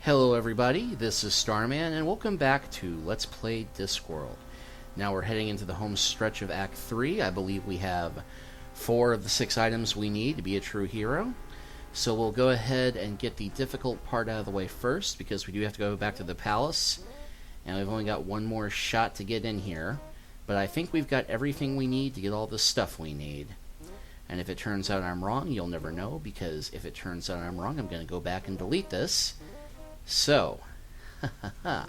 Hello everybody, this is Starman, and welcome back to Let's Play Discworld. Now we're heading into the home stretch of Act 3. I believe we have 4 of the 6 items we need to be a true hero. So we'll go ahead and get the difficult part out of the way first, because we do have to go back to the palace, and we've only got one more shot to get in here. But I think we've got everything we need to get all the stuff we need. And if it turns out I'm wrong, you'll never know, because if it turns out I'm wrong, I'm going to go back and delete this. So, now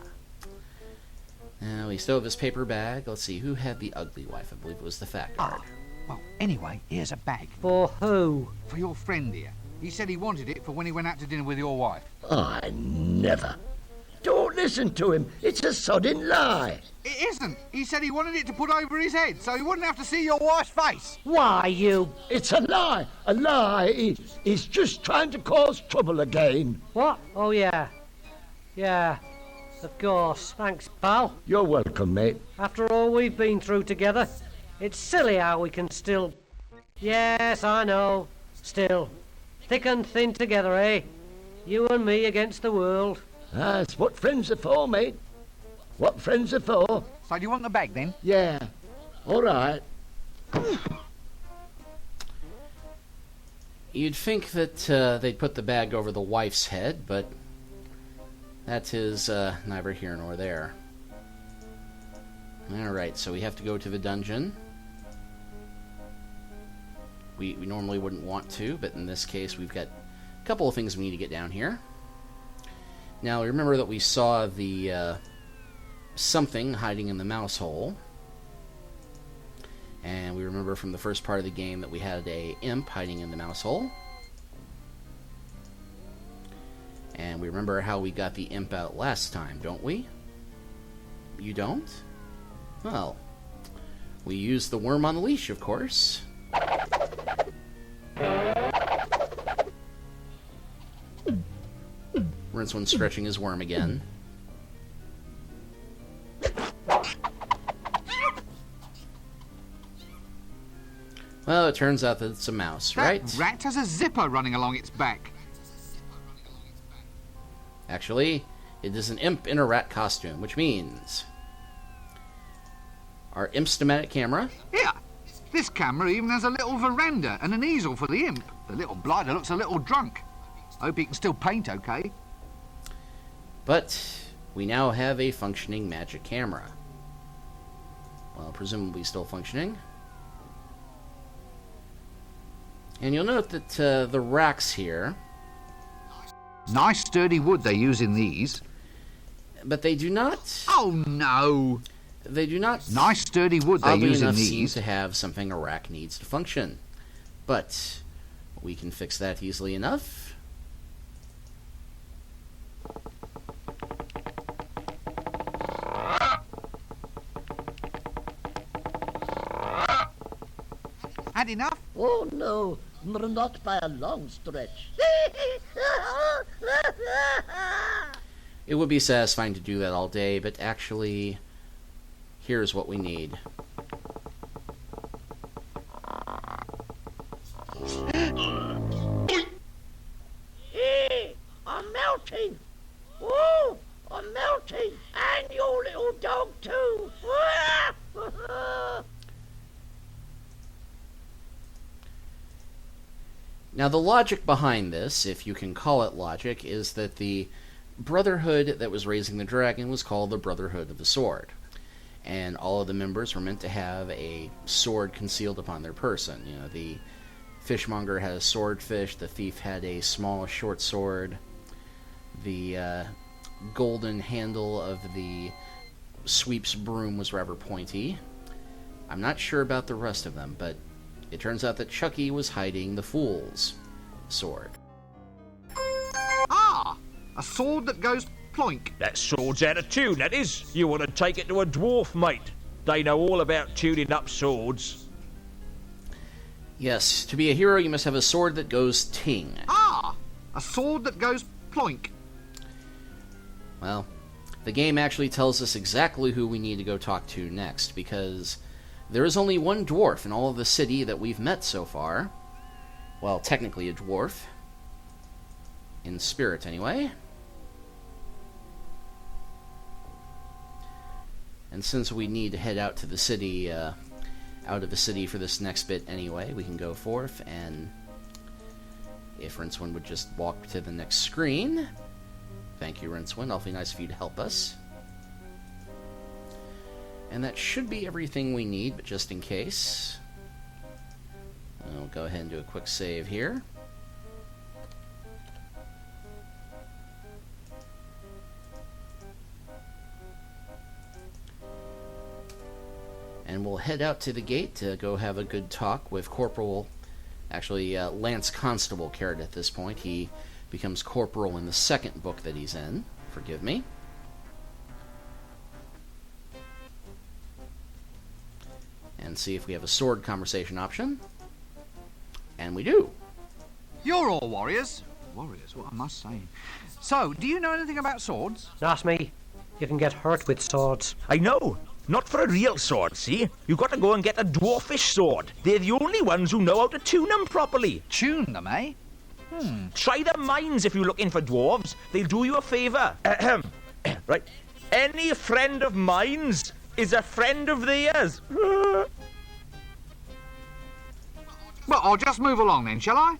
we still have his paper bag. Let's see, who had the ugly wife? I believe it was the fat guard. Well, anyway, here's a bag. For who? For your friend here. He said he wanted it for when he went out to dinner with your wife. I never. Don't listen to him. It's a sodding lie. It isn't. He said he wanted it to put over his head so he wouldn't have to see your wife's face. Why, you... It's a lie. A lie. He's just trying to cause trouble again. What? Oh, yeah. Yeah, of course. Thanks, pal. You're welcome, mate. After all we've been through together, it's silly how we can still... Yes, I know. Still. Thick and thin together, eh? You and me against the world. That's what friends are for, mate. What friends are for. So do you want the bag, then? Yeah. All right. You'd think that they'd put the bag over the wife's head, but that is neither here nor there. Alright, so we have to go to the dungeon. We normally wouldn't want to, but in this case we've got a couple of things we need to get down here. Now, remember that we saw the something hiding in the mouse hole. And we remember from the first part of the game that we had a imp hiding in the mouse hole. And we remember how we got the imp out last time, don't we? You don't? Well, we used the worm on the leash, of course. Rincewind stretching his worm again. Well, it turns out that it's a mouse, right? That rat has a zipper running along its back. Actually, it is an imp in a rat costume, which means our imp-stomatic camera. Here, this camera even has a little veranda and an easel for the imp. The little blighter looks a little drunk. Hope he can still paint okay. But we now have a functioning magic camera. Well, presumably still functioning. And you'll note that the racks here... Nice sturdy wood they use in these. But they do not... Oh, no! They do not... Nice sturdy wood they use in seem these. to have something a rack needs to function. But we can fix that easily enough. Had enough? Oh, no. Not by a long stretch. It would be satisfying to do that all day, but actually, here's what we need. Hey, I'm melting. Oh, I'm melting. And your little dog, too. Now, the logic behind this, if you can call it logic, is that the Brotherhood that was raising the dragon was called the Brotherhood of the Sword. And all of the members were meant to have a sword concealed upon their person. You know, the fishmonger had a swordfish, the thief had a small short sword, the golden handle of the sweep's broom was rather pointy. I'm not sure about the rest of them, but it turns out that Chucky was hiding the fool's sword. Ah! A sword that goes ploink. That sword's out of tune, that is. You want to take it to a dwarf, mate. They know all about tuning up swords. Yes, to be a hero you must have a sword that goes ting. Ah! A sword that goes ploink. Well, the game actually tells us exactly who we need to go talk to next, because there is only one dwarf in all of the city that we've met so far. Well, technically a dwarf. In spirit, anyway. And since we need to head out to the city, out of the city for this next bit anyway, we can go forth, and if Rincewind would just walk to the next screen. Thank you, Rincewind. Awfully nice of you to help us. And that should be everything we need, but just in case, we'll go ahead and do a quick save here. And we'll head out to the gate to go have a good talk with Lance Constable Carrot at this point. He becomes Corporal in the second book that he's in. Forgive me. And see if we have a sword conversation option. And we do. You're all warriors. Warriors, what am I saying? So, do you know anything about swords? Ask me. You can get hurt with swords. I know. Not for a real sword, see? You got to go and get a dwarfish sword. They're the only ones who know how to tune them properly. Tune them, eh? Try the mines if you're looking for dwarves. They'll do you a favour. Right. Any friend of mine's is a friend of theirs. Well, I'll just move along then, shall I?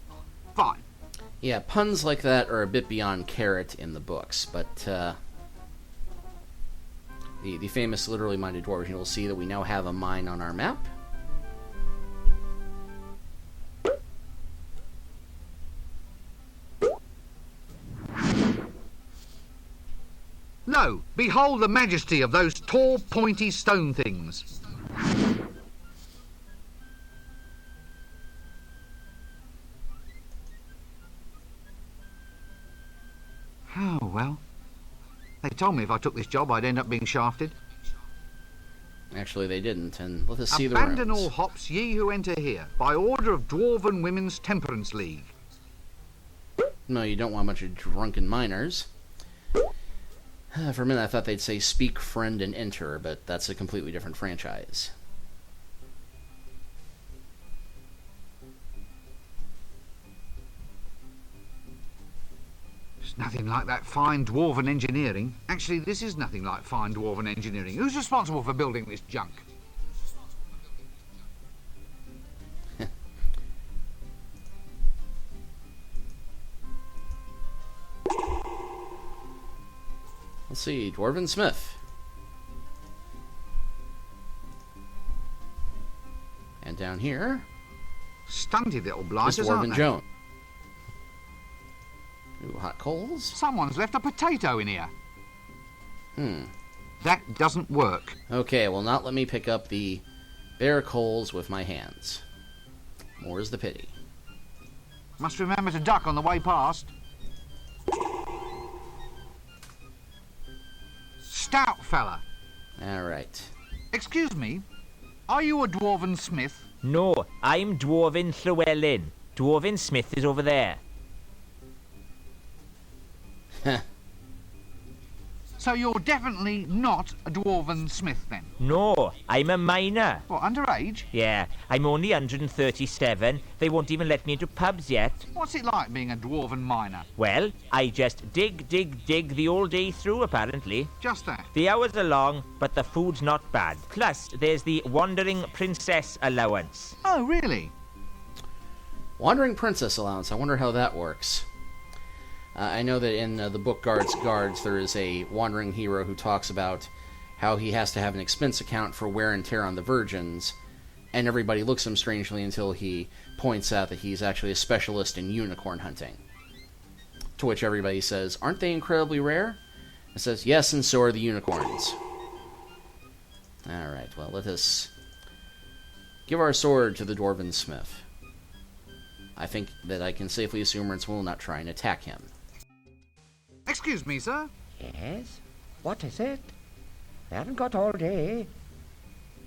Fine. Yeah, puns like that are a bit beyond Carrot in the books, but the famous literally minded dwarves, you'll see that we now have a mine on our map. Lo, behold the majesty of those tall, pointy stone things. Oh, well. They told me if I took this job, I'd end up being shafted. Actually, they didn't, and let us see the Abandon ruins. all hops, ye who enter here, by order of Dwarven Women's Temperance League. No, you don't want a bunch of drunken miners. For a minute, I thought they'd say speak, friend, and enter, but that's a completely different franchise. It's nothing like that fine Dwarven engineering. Actually, this is nothing like fine Dwarven engineering. Who's responsible for building this junk? Let's see, Dwarven Smith. And down here, Stunted little is blighters, aren't Dwarven they? Joan. Ooh, hot coals. Someone's left a potato in here. That doesn't work. Okay, will not let me pick up the bare coals with my hands. More's the pity. Must remember to duck on the way past. Stout fella. Alright. Excuse me, are you a Dwarven Smith? No, I'm Dwarven Llewellyn. Dwarven Smith is over there. So you're definitely not a Dwarven Smith then? No, I'm a miner. What, underage? Yeah, I'm only 137. They won't even let me into pubs yet. What's it like being a Dwarven miner? Well, I just dig the whole day through, apparently. Just that. The hours are long, but the food's not bad. Plus, there's the Wandering Princess allowance. Oh, really? Wandering Princess Allowance. I wonder how that works. I know that in the book Guards, there is a wandering hero who talks about how he has to have an expense account for wear and tear on the virgins, and everybody looks at him strangely until he points out that he's actually a specialist in unicorn hunting. To which everybody says, aren't they incredibly rare? It says, yes, and so are the unicorns. Alright, well, let us give our sword to the Dwarven Smith. I think that I can safely assume Rince will not try and attack him. Excuse me, sir. Yes? What is it? I haven't got all day.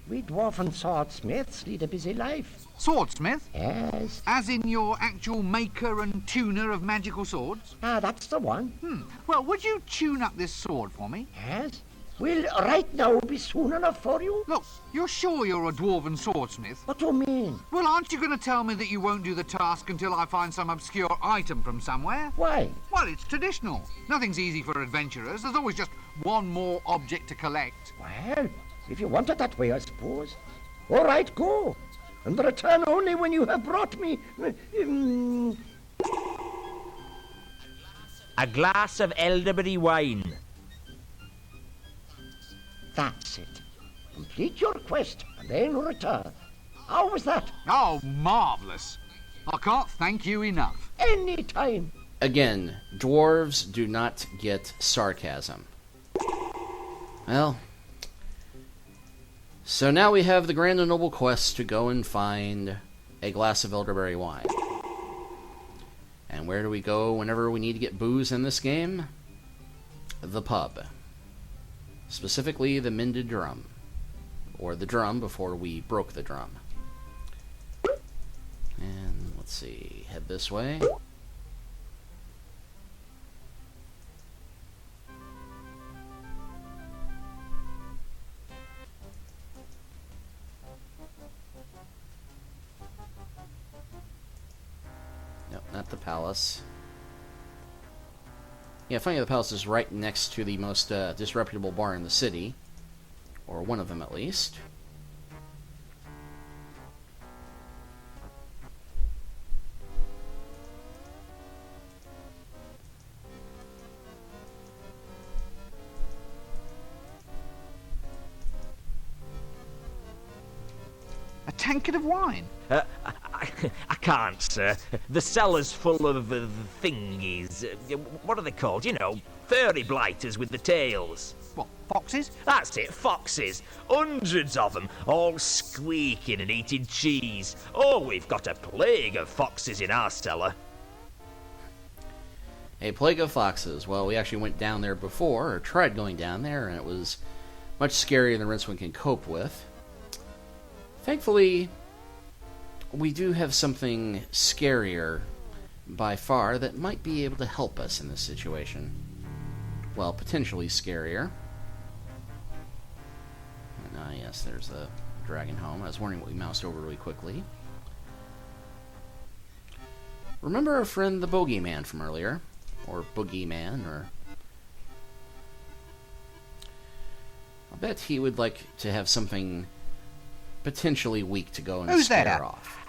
We dwarfen swordsmiths lead a busy life. Swordsmith? Yes. As in your actual maker and tuner of magical swords? Ah, that's the one. Well, would you tune up this sword for me? Yes. Will right now be soon enough for you? Look, you're sure you're a Dwarven swordsmith? What do you mean? Well, aren't you going to tell me that you won't do the task until I find some obscure item from somewhere? Why? Well, it's traditional. Nothing's easy for adventurers. There's always just one more object to collect. Well, If you want it that way, I suppose. All right, go. And return only when you have brought me... A glass of elderberry wine. That's it. Complete your quest and then return. How was that? Oh, marvellous. I can't thank you enough. Any time. Again, dwarves do not get sarcasm. Well, so now we have the grand and noble quest to go and find a glass of elderberry wine. And where do we go whenever we need to get booze in this game? The pub. Specifically, the mended drum. Or the drum before we broke the drum. And let's see, head this way. Nope, not the palace. Yeah, funny, the palace is right next to the most disreputable bar in the city. Or one of them, at least. A tankard of wine. I can't, sir. The cellar's full of thingies. What are they called? You know, furry blighters with the tails. What, foxes? That's it, foxes. Hundreds of them, all squeaking and eating cheese. Oh, we've got a plague of foxes in our cellar. A plague of foxes. Well, we actually went down there before, or tried going down there, and it was much scarier than Rincewind can cope with. Thankfully, we do have something scarier by far that might be able to help us in this situation. Well, potentially scarier. And, yes, there's the dragon home. I was wondering what we moused over really quickly. Remember our friend the Bogeyman from earlier? Or Boogeyman, or... I bet he would like to have something potentially weak to go and Who's scare there? off.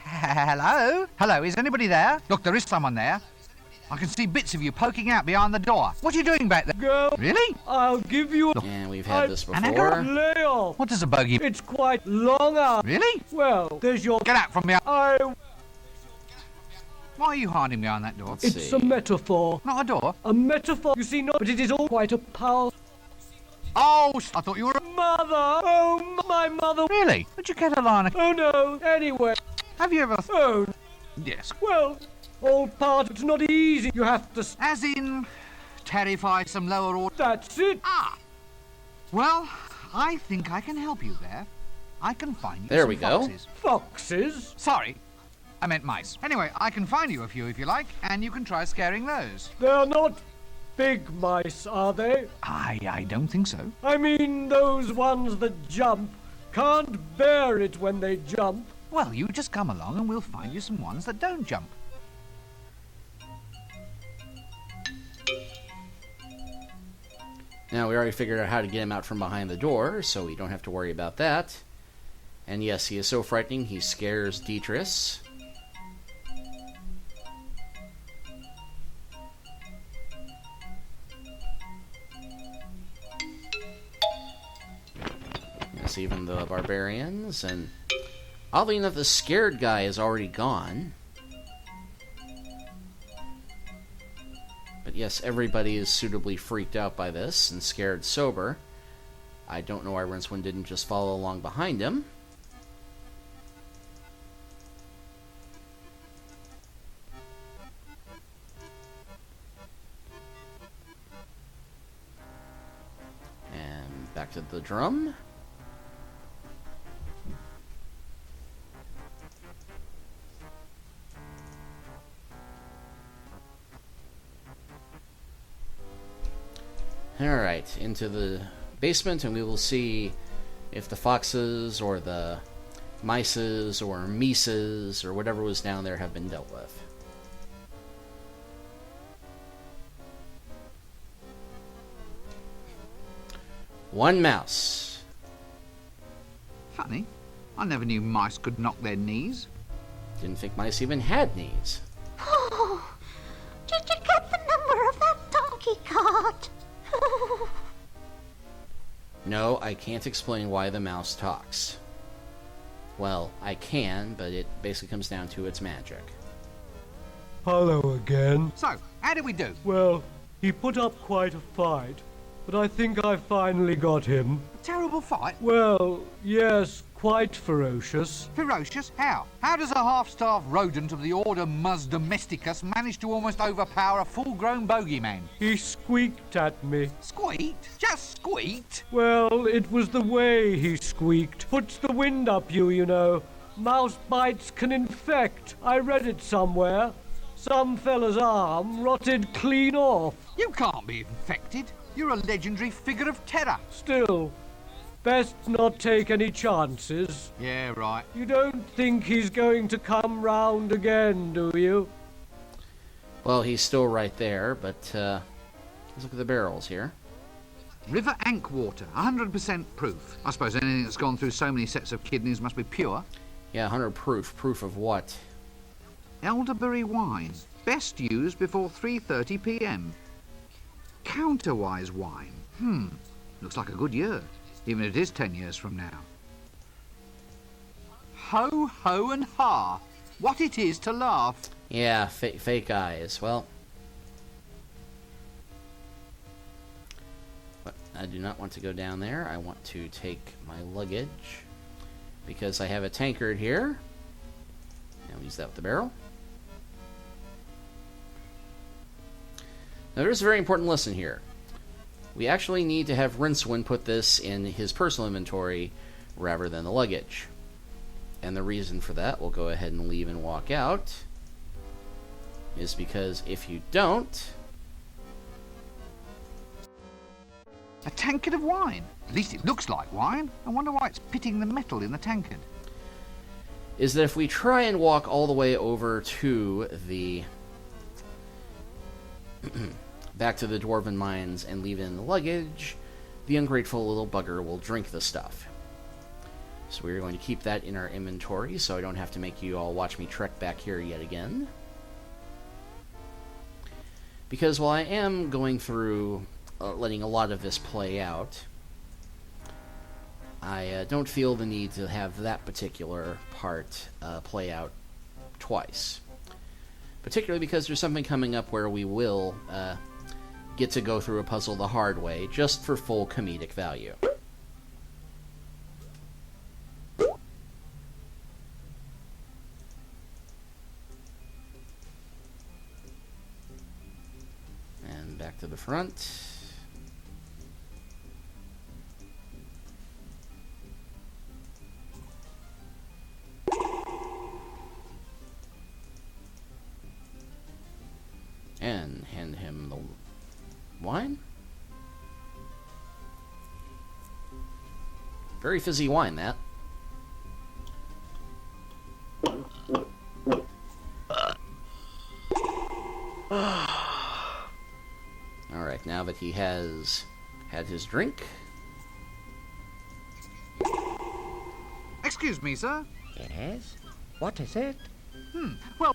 Hello? Hello, is anybody there? Look, there is someone there. I can see bits of you poking out behind the door. What are you doing back there? Go. Really? I'll give you a... And we've had this And I before. Lay off. What does a bogey... It's quite long out. Really? Well, there's your... Get out from behind... I... Why are you hiding behind that door? Let's It's see. a metaphor. Not a door. A metaphor. You see, not... But it is all quite a power... Oh, I thought you were... Mother! Oh, my mother! Really? Would you get a line of... Oh, no. Anyway. Have you ever... Oh, Yes. well, all part... It's not easy. You have to... As in... terrify some lower order... That's it. Ah! Well, I think I can help you there. I can find you There some we go. foxes. Foxes? Sorry, I meant mice. Anyway, I can find you a few if you like, and you can try scaring those. They're not big mice, are they? I don't think so. I mean, those ones that jump can't bear it when they jump. Well, you just come along and we'll find you some ones that don't jump. Now, we already figured out how to get him out from behind the door, so we don't have to worry about that. And yes, he is so frightening, he scares Dietrich. Yes, even the barbarians, and oddly enough, the scared guy is already gone. But yes, everybody is suitably freaked out by this and scared sober. I don't know why Rincewind didn't just follow along behind him. And back to the drum. Alright, into the basement, and we will see if the foxes or the mices or mices or whatever was down there have been dealt with. One mouse. funny. I never knew mice could knock their knees. Didn't think mice even had knees. Oh, did you get the number of that donkey cart? No, I can't explain why the mouse talks. Well, I can, but it basically comes down to its magic. Hello again. So, how did we do? Well, he put up quite a fight, but I think I finally got him. A terrible fight? Well, yes, quite ferocious. Ferocious? How? How does a half-starved rodent of the order Mus Domesticus manage to almost overpower a full-grown bogeyman? He squeaked at me. Squeaked? Just squeaked? Well, it was the way he squeaked. Puts the wind up you know. Mouse bites can infect. I read it somewhere. Some fella's arm rotted clean off. You can't be infected. You're a legendary figure of terror. Still, best not take any chances. Yeah, right. You don't think he's going to come round again, do you? Well, he's still right there, but let's look at the barrels here. River Ank water, 100% proof. I suppose anything that's gone through so many sets of kidneys must be pure. Yeah, 100 proof. Proof of what? Elderberry wine, best used before 3:30 p.m. Counterwise wine. Looks like a good year, even if it is 10 years from now. Ho, ho, and ha. What it is to laugh. Yeah, fake eyes. Well, but I do not want to go down there. I want to take my luggage because I have a tankard here. Now use that with the barrel. Now there's a very important lesson here. We actually need to have Rincewind put this in his personal inventory rather than the luggage. And the reason for that, we'll go ahead and leave and walk out, is because if you don't... A tankard of wine. At least it looks like wine. I wonder why it's pitting the metal in the tankard. Is that if we try and walk all the way over to the... back to the Dwarven Mines and leave it in the luggage, the ungrateful little bugger will drink the stuff. So we're going to keep that in our inventory so I don't have to make you all watch me trek back here yet again. Because while I am going through letting a lot of this play out, I don't feel the need to have that particular part play out twice. Particularly because there's something coming up where we will get to go through a puzzle the hard way, just for full comedic value. And back to the front. And hand him the wine. Very fizzy wine, that. Alright, now that he has had his drink. Excuse me, sir. Yes? What is it? Well...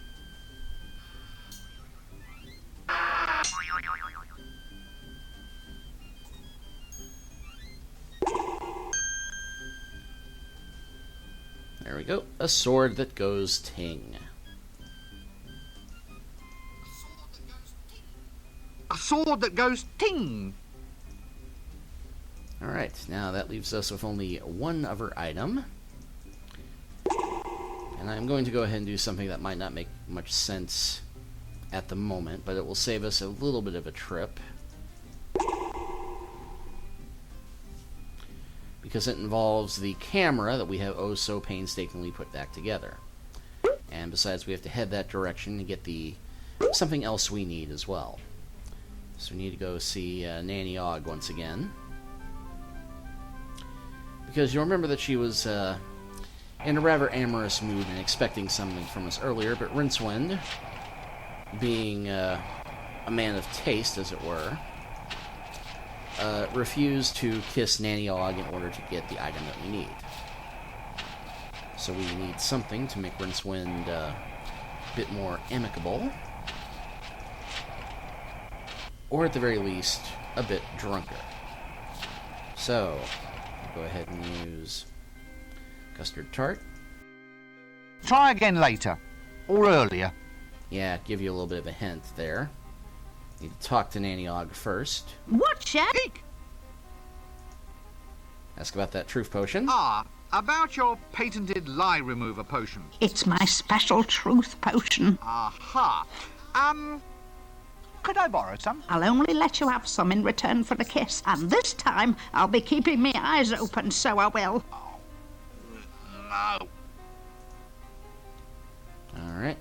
There we go. A sword that goes ting. A sword that goes ting! Alright, now that leaves us with only one other item. And I'm going to go ahead and do something that might not make much sense at the moment, but it will save us a little bit of a trip. Because it involves the camera that we have oh so painstakingly put back together. And besides, we have to head that direction to get the something else we need as well. So we need to go see Nanny Ogg once again. Because you'll remember that she was in a rather amorous mood and expecting something from us earlier, but Rincewind, being a man of taste, as it were, refused to kiss Nanny Ogg in order to get the item that we need. So we need something to make Rincewind a bit more amicable. Or at the very least, a bit drunker. So, go ahead and use custard tart. Try again later. Or earlier. Yeah, give you a little bit of a hint there. Need to talk to Nanny Og first. What, Chef? Eek! Ask about that truth potion. Ah, about your patented lie remover potion. It's my special truth potion. Aha. Could I borrow some? I'll only let you have some in return for the kiss. And this time, I'll be keeping my eyes open, so I will. No. Alright.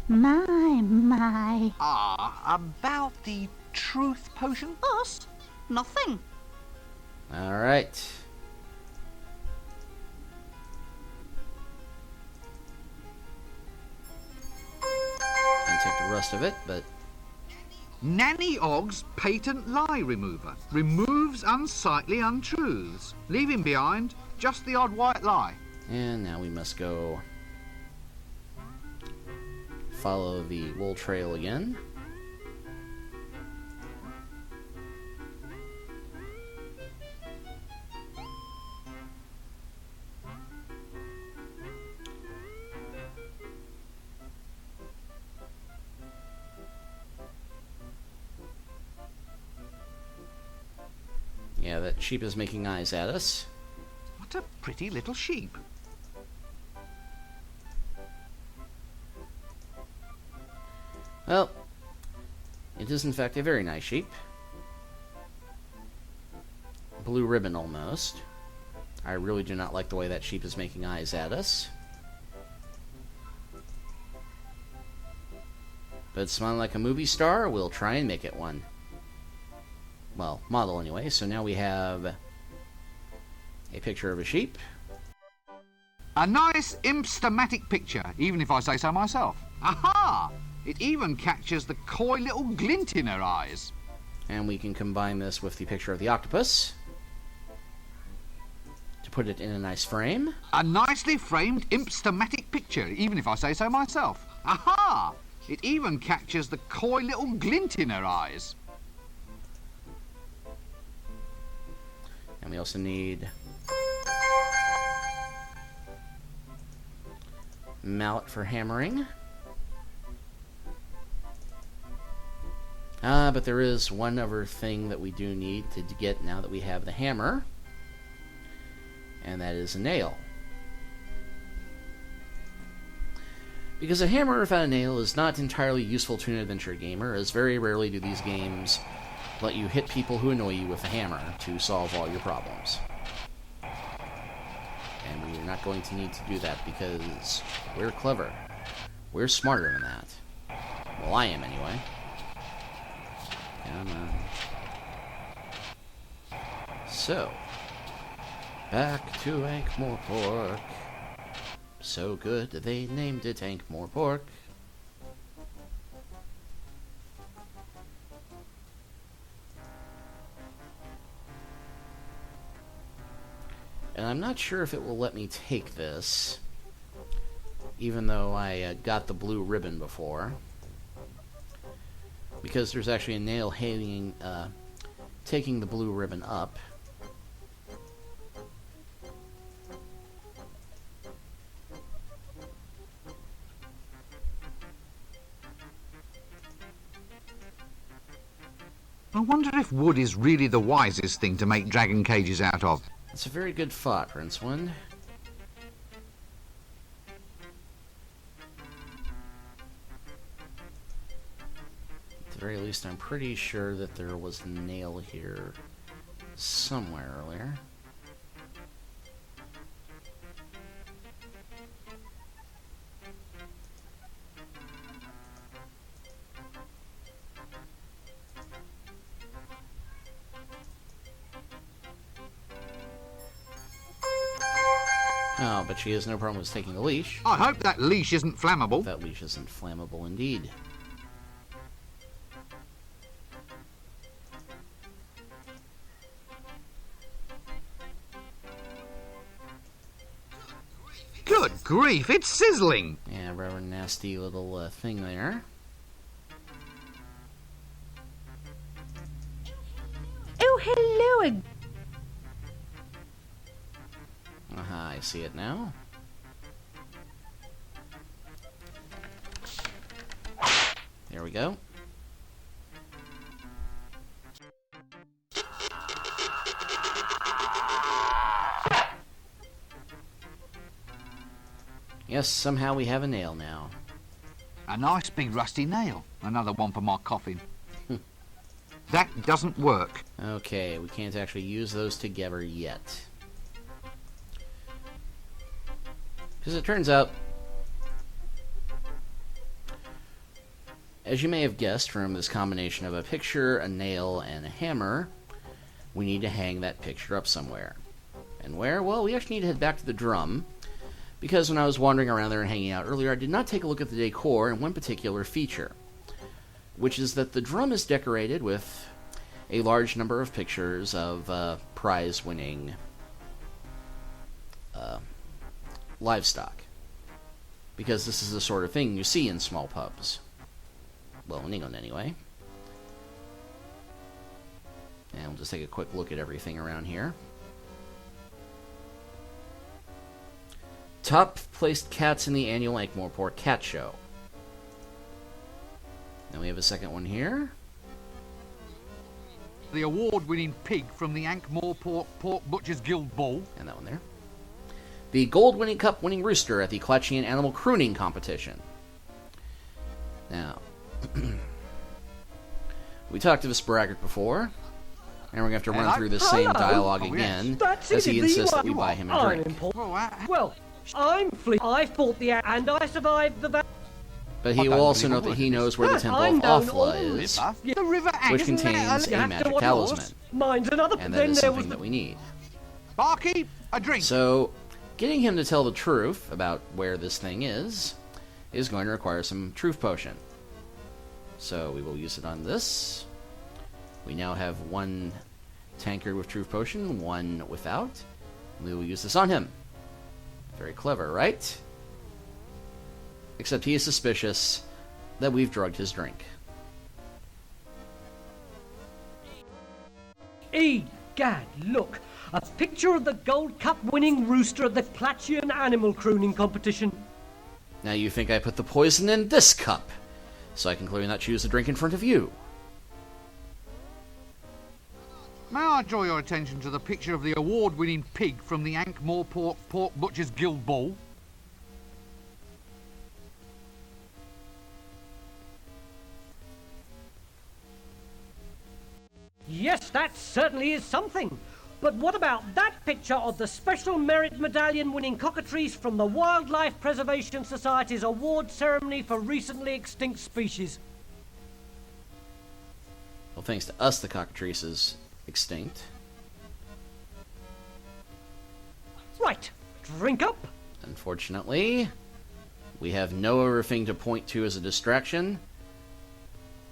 My. Ah, about the truth potion? Us? Nothing. Alright. Can take the rest of it, but Nanny Og's patent lie remover removes unsightly untruths, leaving behind just the odd white lie. and now we must go follow the wool trail again. Yeah, that sheep is making eyes at us. What a pretty little sheep. Well, it is in fact a very nice sheep. Blue ribbon almost. I really do not like the way that sheep is making eyes at us. But smiling like a movie star, we'll try and make it one. Well, model anyway. So now we have a picture of a sheep. A nice impstomatic picture, even if I say so myself. Aha! It even catches the coy little glint in her eyes. And we can combine this with the picture of the octopus to put it in a nice frame. A nicely framed impstomatic picture, even if I say so myself. Aha! It even catches the coy little glint in her eyes. And we also need mallet for hammering. But there is one other thing that we do need to get now that we have the hammer, and that is a nail. Because a hammer without a nail is not entirely useful to an adventure gamer, as very rarely do these games let you hit people who annoy you with a hammer to solve all your problems. And we're not going to need to do that because we're clever. We're smarter than that. Well, I am anyway. Come on. So, back to Ankh-Morpork. So good they named it Ankh-Morpork. And I'm not sure if it will let me take this, even though I got the blue ribbon before. Because there's actually a nail hanging, taking the blue ribbon up. I wonder if wood is really the wisest thing to make dragon cages out of. It's a very good thought, Rincewind. At the very least, I'm pretty sure that there was a nail here somewhere earlier. Oh, but she has no problem with taking the leash. I hope that leash isn't flammable. That leash isn't flammable indeed. Good grief, it's sizzling. Yeah, rather nasty little thing there. Oh, hello. Aha, I see it now. There we go. Yes, somehow we have a nail now. A nice big rusty nail. Another one for my coffin. That doesn't work. Okay, we can't actually use those together yet. Because it turns out, as you may have guessed from this combination of a picture, a nail, and a hammer, we need to hang that picture up somewhere. And where? Well, we actually need to head back to the drum, because when I was wandering around there and hanging out earlier, I did not take a look at the decor and one particular feature, which is that the drum is decorated with a large number of pictures of prize-winning livestock, because this is the sort of thing you see in small pubs. Well, in England anyway. And we'll just take a quick look at everything around here. Top placed cats in the annual Ankh-Morpork Cat Show. Then we have a second one here. The award-winning pig from the Ankh-Morpork Pork Butchers Guild Ball. And that one there. The gold-winning cup-winning rooster at the Clatchian Animal Crooning Competition. Now, we talked to this braggart before, and we're going to have to run through this same dialogue again, as he insists that we buy him a drink. Well, I'm I fought the and I survived the But he will also note that he knows where the Temple of Othla is, The river which contains a magic talisman, Mine's another. and that is something that we need. Barkeep, a drink. So, getting him to tell the truth about where this thing is going to require some truth potion. So we will use it on this. We now have one tankard with truth potion, one without. We will use this on him. Very clever, right? Except he is suspicious that we've drugged his drink. Egad, look! A picture of the Gold Cup winning rooster at the Clatchian Animal Crooning Competition. Now you think I put the poison in this cup, so I can clearly not choose the drink in front of you. May I draw your attention to the picture of the award-winning pig from the Ankh-Morpork Pork Butchers Guild Ball? Yes, that certainly is something. But what about that picture of the Special Merit Medallion winning cockatrice from the Wildlife Preservation Society's award ceremony for recently extinct species? Well, thanks to us, the cockatrice is extinct. Right, drink up. Unfortunately, we have no other thing to point to as a distraction,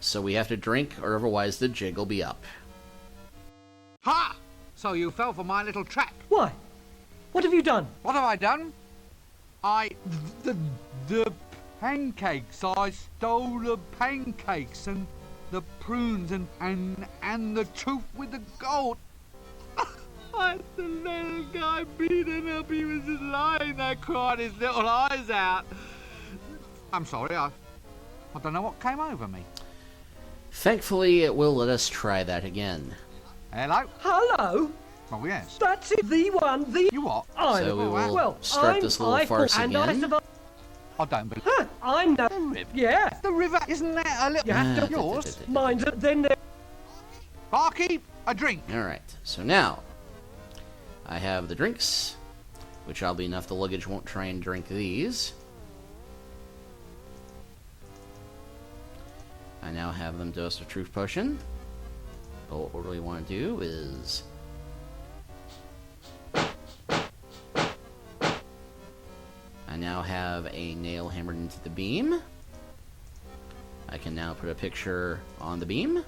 so we have to drink, or otherwise the jig will be up. Ha! So you fell for my little trap. Why? What have you done? What have I done? The pancakes. I stole the pancakes and the prunes and the truth with the gold. I had the little guy beaten up. He was just lying there crying his little eyes out. I'm sorry, I don't know what came over me. Thankfully, it will let us try that again. Hello? Hello? Oh, yes. That's it, the one, the... You what? So we will start this little farce again. I don't believe... Huh, I'm no... Yeah. The river, isn't that a little... You have to... Yours? Mine's a... Then there... Barkeep, a drink. Alright, so now, I have the drinks, which oddly enough the luggage won't try and drink these. I now have them dosed with Truth Potion. But what we really want to do is now have a nail hammered into the beam. I can now put a picture on the beam.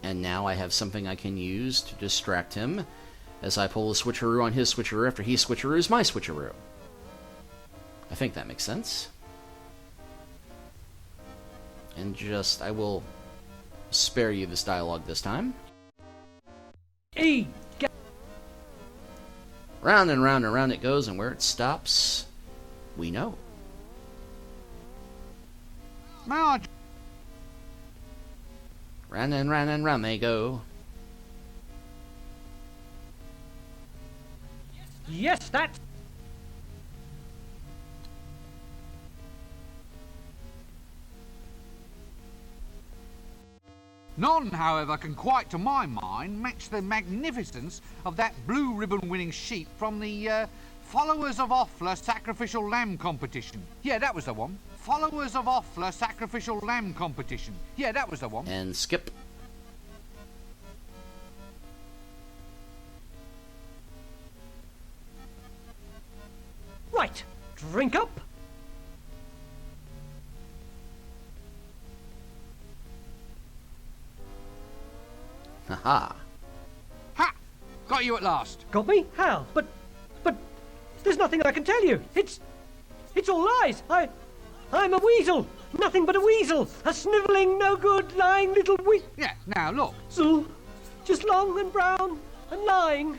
And now I have something I can use to distract him as I pull a switcheroo on his switcheroo after he switcheroos my switcheroo. I think that makes sense. And I will spare you this dialogue this time. Round and round and round it goes, and where it stops, we know. Marge. Round and round and round they go. Yes, that's... None, however, can quite, to my mind, match the magnificence of that blue ribbon-winning sheep from the Followers of Offler Sacrificial Lamb Competition. Yeah, that was the one. Followers of Offler Sacrificial Lamb Competition. Yeah, that was the one. And skip. Right, drink up. Haha. Ha! Got you at last. Got me? How? But there's nothing I can tell you. It's all lies. I'm a weasel. Nothing but a weasel. A snivelling, no good, lying little Yeah, now look. weasel. Just long and brown and lying.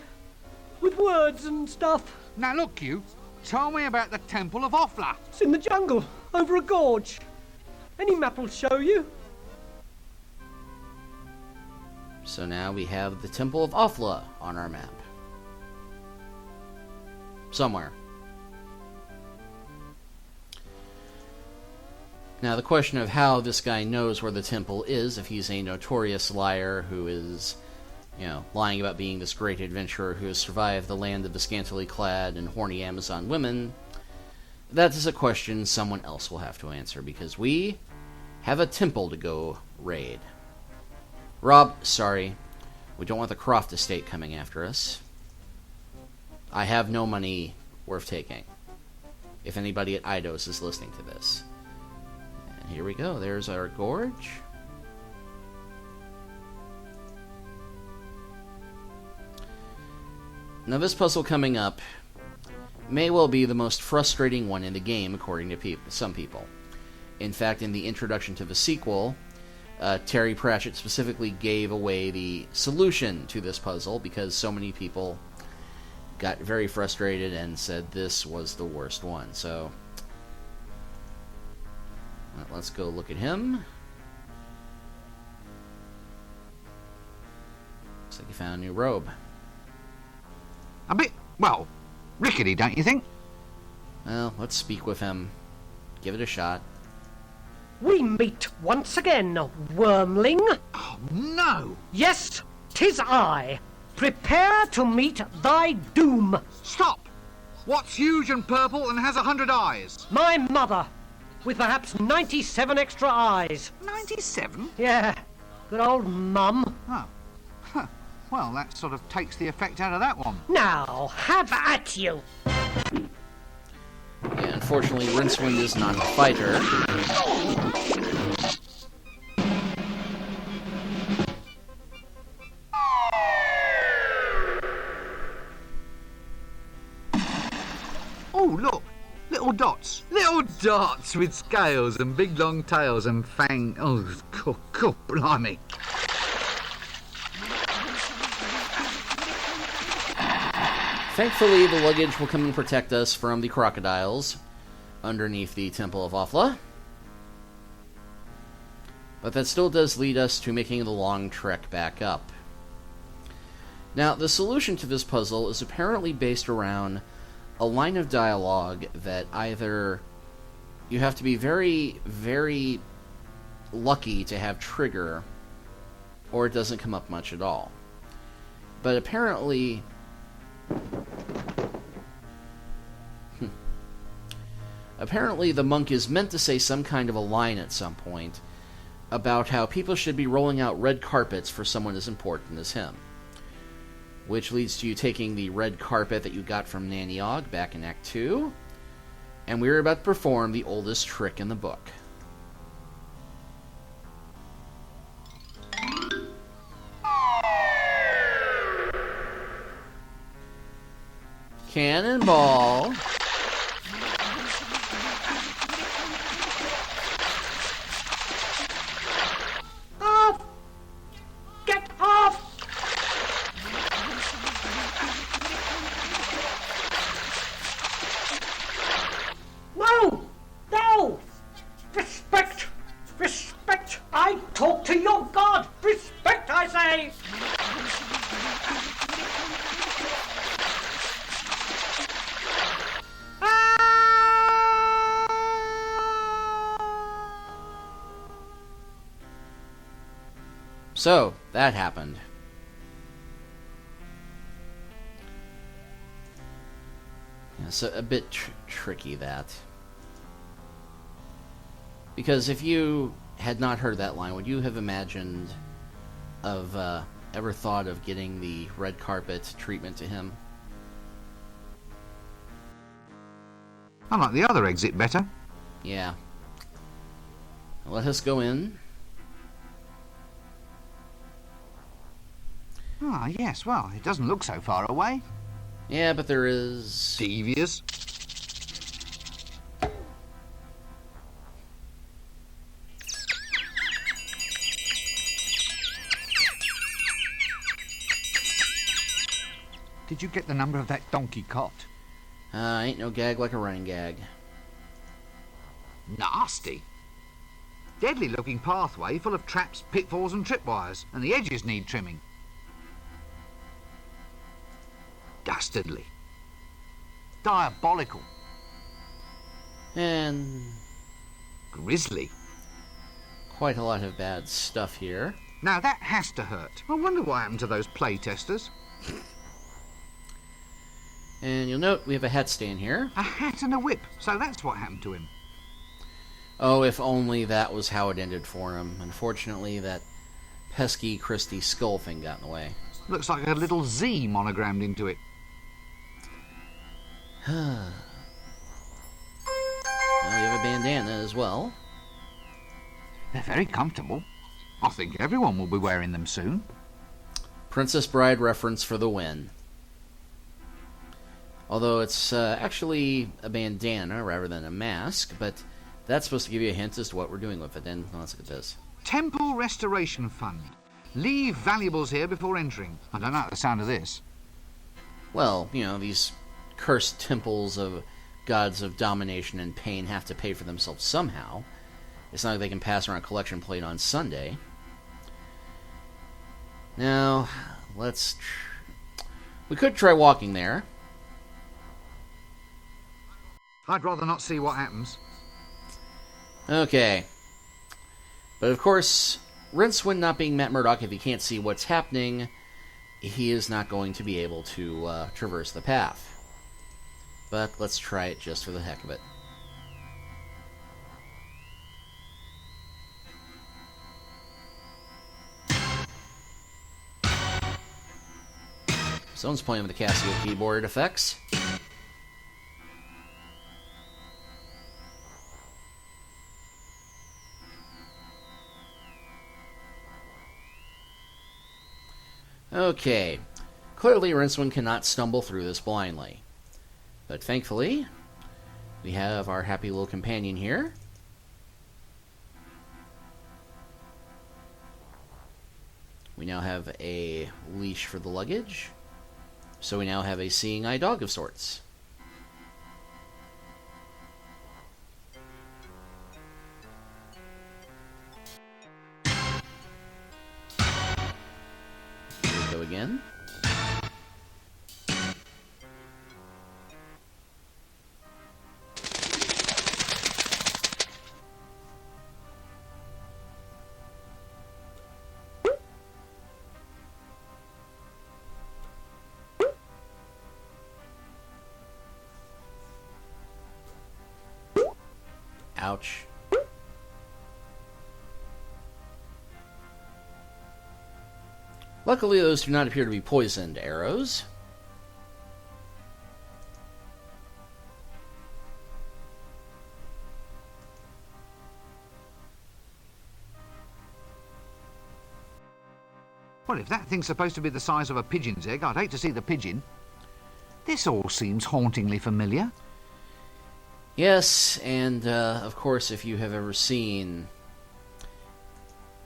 With words and stuff. Now look, you. Tell me about the Temple of Offler. It's in the jungle, over a gorge. Any map will show you. So now we have the Temple of Offla on our map. Somewhere. Now the question of how this guy knows where the temple is, if he's a notorious liar who is, lying about being this great adventurer who has survived the land of the scantily clad and horny Amazon women, that is a question someone else will have to answer, because we have a temple to go raid. Rob, sorry. We don't want the Croft estate coming after us. I have no money worth taking. If anybody at Eidos is listening to this. And here we go. There's our gorge. Now this puzzle coming up may well be the most frustrating one in the game, according to some people. In fact, in the introduction to the sequel, Terry Pratchett specifically gave away the solution to this puzzle because so many people got very frustrated and said this was the worst one. So, let's go look at him. Looks like he found a new robe. A bit, well, rickety, don't you think? Well, let's speak with him. Give it a shot. We meet once again, wormling. Oh, no! Yes, 'tis I. Prepare to meet thy doom. Stop! What's huge and purple and has 100 eyes? My mother, with perhaps 97 extra eyes. 97? Yeah, good old mum. Oh. Huh. Well, that sort of takes the effect out of that one. Now, have at you. Yeah, unfortunately, Rincewind is not a fighter. Oh, look! Little dots. Little dots with scales and big long tails and fang... Oh, God, blimey. Thankfully, the luggage will come and protect us from the crocodiles underneath the Temple of Offla. But that still does lead us to making the long trek back up. Now, the solution to this puzzle is apparently based around a line of dialogue that either you have to be very, very lucky to have trigger, or it doesn't come up much at all. But apparently... Apparently the monk is meant to say some kind of a line at some point about how people should be rolling out red carpets for someone as important as him. which leads to you taking the red carpet that you got from Nanny Og back in Act 2. And we're about to perform the oldest trick in the book. Cannonball. Off! Get off! No! No! Respect! Respect! I talk to your God! Respect, I say! So, that happened. Yeah, so a bit tricky, that. Because if you had not heard that line, would you have imagined of, ever thought of getting the red carpet treatment to him? I like the other exit better. Yeah. Let us go in. Ah, yes, well, it doesn't look so far away. Yeah, but there is... Devious. Did you get the number of that donkey cot? ain't no gag like a running gag. Nasty. Deadly looking pathway full of traps, pitfalls and tripwires, and the edges need trimming. Dastardly. Diabolical. And Grisly. quite a lot of bad stuff here. Now that has to hurt. I wonder what happened to those playtesters. And you'll note we have a hat stand here. A hat and a whip, so that's what happened to him. Oh, if only that was how it ended for him. Unfortunately, that pesky Christie skull thing got in the way. Looks like a little Z monogrammed into it. Now we have a bandana as well. They're very comfortable. I think everyone will be wearing them soon. Princess Bride reference for the win. Although it's actually a bandana rather than a mask, but that's supposed to give you a hint as to what we're doing with it. And let's look at this. Temple Restoration Fund. Leave valuables here before entering. I don't like the sound of this. Well, you know, these cursed temples of gods of domination and pain have to pay for themselves somehow. It's not like they can pass around a collection plate on Sunday. Now, let's... we could try walking there. I'd rather not see what happens. Okay. But of course, Rincewind not being Matt Murdock, if he can't see what's happening, he is not going to be able to traverse the path. But let's try it just for the heck of it. Someone's playing with the Casio keyboard effects. Okay. Clearly, Rincewind cannot stumble through this blindly. But thankfully, we have our happy little companion here. We now have a leash for the luggage. So we now have a seeing eye dog of sorts. Here we go again. Ouch. Luckily, those do not appear to be poisoned arrows. Well, if that thing's supposed to be the size of a pigeon's egg, I'd hate to see the pigeon. This all seems hauntingly familiar. Yes, and of course, if you have ever seen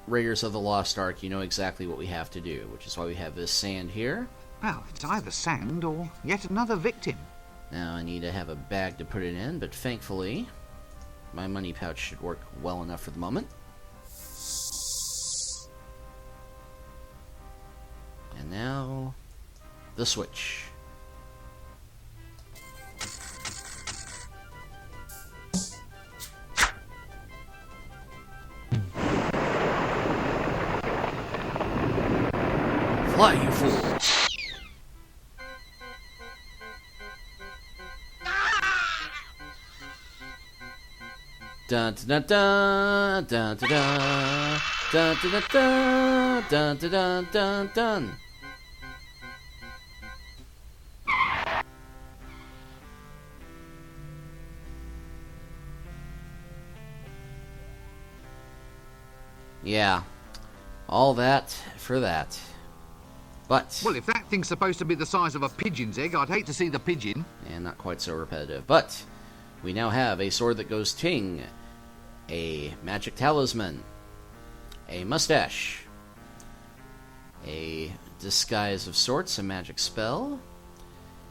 Raiders of the Lost Ark, you know exactly what we have to do, which is why we have this sand here. Well, it's either sand or yet another victim. Now I need to have a bag to put it in, but thankfully my money pouch should work well enough for the moment. And now the switch. Fly, you fool! Dun dun dun dun dun dun dun dun dun dun dun dun dun dun. Yeah, all that for that. But... Well, if that thing's supposed to be the size of a pigeon's egg, I'd hate to see the pigeon. And not quite so repetitive. But we now have a sword that goes ting, a magic talisman, a mustache, a disguise of sorts, a magic spell,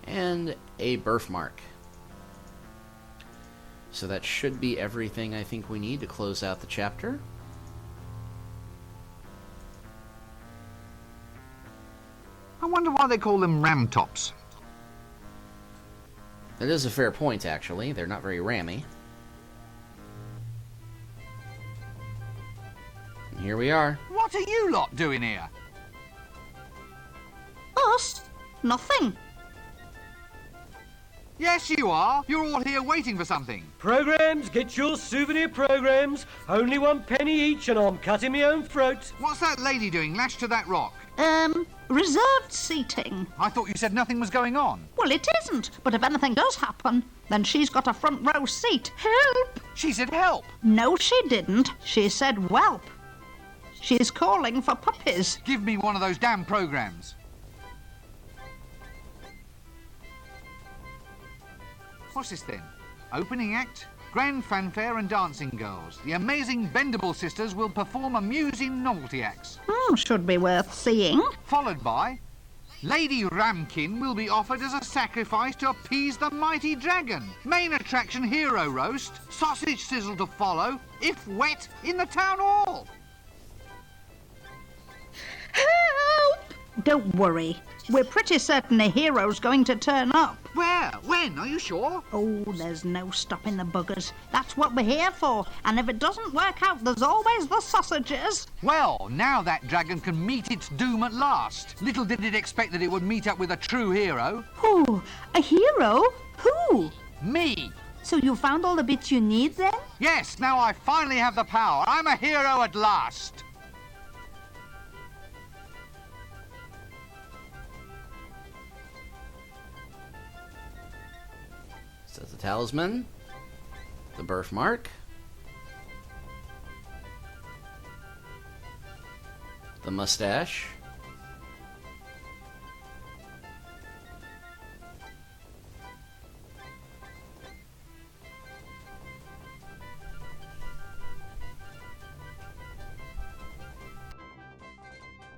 and a birthmark. So that should be everything I think we need to close out the chapter. I wonder why they call them ram tops. That is a fair point, actually. They're not very rammy. And here we are. What are you lot doing here? Us? Nothing. Yes, you are. You're all here waiting for something. Programs, get your souvenir programs. Only 1 penny each and I'm cutting my own throat. What's that lady doing lashed to that rock? Reserved seating. I thought you said nothing was going on. Well, it isn't, but if anything does happen, then she's got a front row seat. Help! She said help. No, she didn't. She said whelp. She's calling for puppies. Give me one of those damn programs. What's this then? Opening act, grand fanfare and dancing girls. The amazing Bendable sisters will perform amusing novelty acts. Should be worth seeing. Followed by Lady Ramkin will be offered as a sacrifice to appease the mighty dragon. Main attraction hero roast, sausage sizzle to follow, if wet, in the town hall. Help! Don't worry. We're pretty certain a hero's going to turn up. Where? When? Are you sure? Oh, there's no stopping the buggers. That's what we're here for. And if it doesn't work out, there's always the sausages. Well, now that dragon can meet its doom at last. Little did it expect that it would meet up with a true hero. Who? A hero? Who? Me. So you found all the bits you need then? Yes, now I finally have the power. I'm a hero at last. So that's the talisman, the birthmark, the mustache,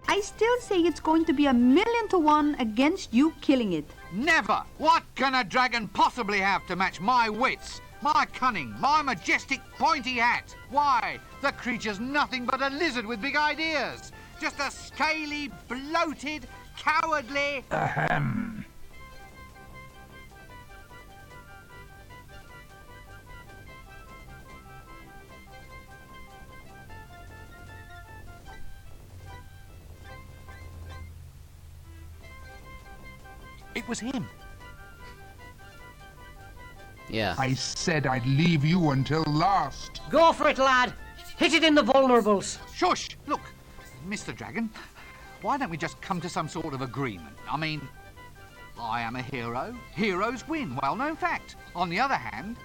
I still say it's going to be 1,000,000 to 1 against you killing it. Never! What can a dragon possibly have to match my wits, my cunning, my majestic pointy hat? Why, the creature's nothing but a lizard with big ideas. Just a scaly, bloated, cowardly... Ahem. It was him. yeah. I said I'd leave you until last. Go for it, lad. Hit it in the vulnerables. Shush! Look, Mr. Dragon, why don't we just come to some sort of agreement? I mean, I am a hero. Heroes win. Well-known fact. On the other hand,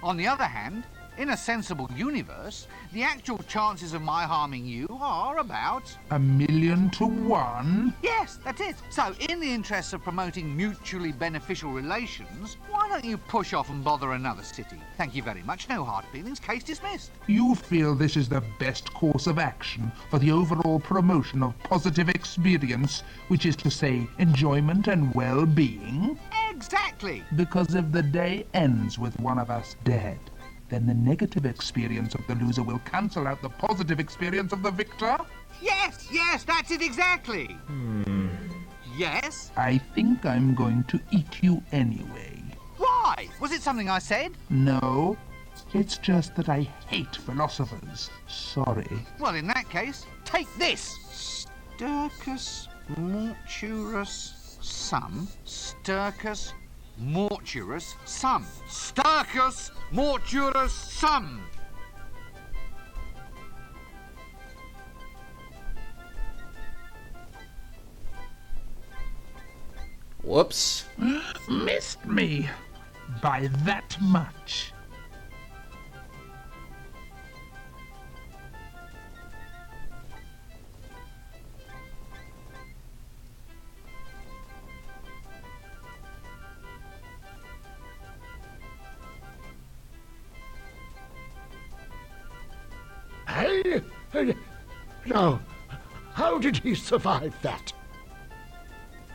in a sensible universe, the actual chances of my harming you are about... 1,000,000 to 1? Yes, that's it. So, in the interests of promoting mutually beneficial relations, why don't you push off and bother another city? Thank you very much. No hard feelings. Case dismissed. You feel this is the best course of action for the overall promotion of positive experience, which is to say, enjoyment and well-being? Exactly. Because if the day ends with one of us dead, then the negative experience of the loser will cancel out the positive experience of the victor? Yes, that's it exactly. Yes? I think I'm going to eat you anyway. Why? Was it something I said? No, it's just that I hate philosophers. Sorry. Well, in that case, take this. Sturcus mortuus sum. Sturcus mortuus sum. Sturcus mortuus sum. Whoops. Missed me by that much. Now, how did he survive that?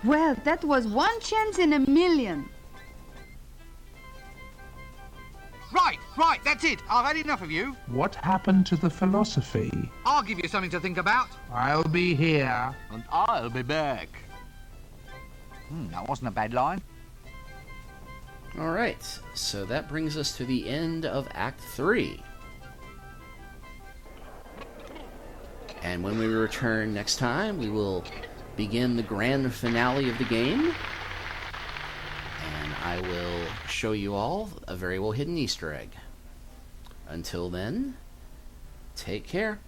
Well, that was one chance in a million. Right, that's it. I've had enough of you. What happened to the philosophy? I'll give you something to think about. I'll be here. And I'll be back. That wasn't a bad line. All right, so that brings us to the end of Act 3. And when we return next time, we will begin the grand finale of the game. And I will show you all a very well hidden Easter egg. Until then, take care.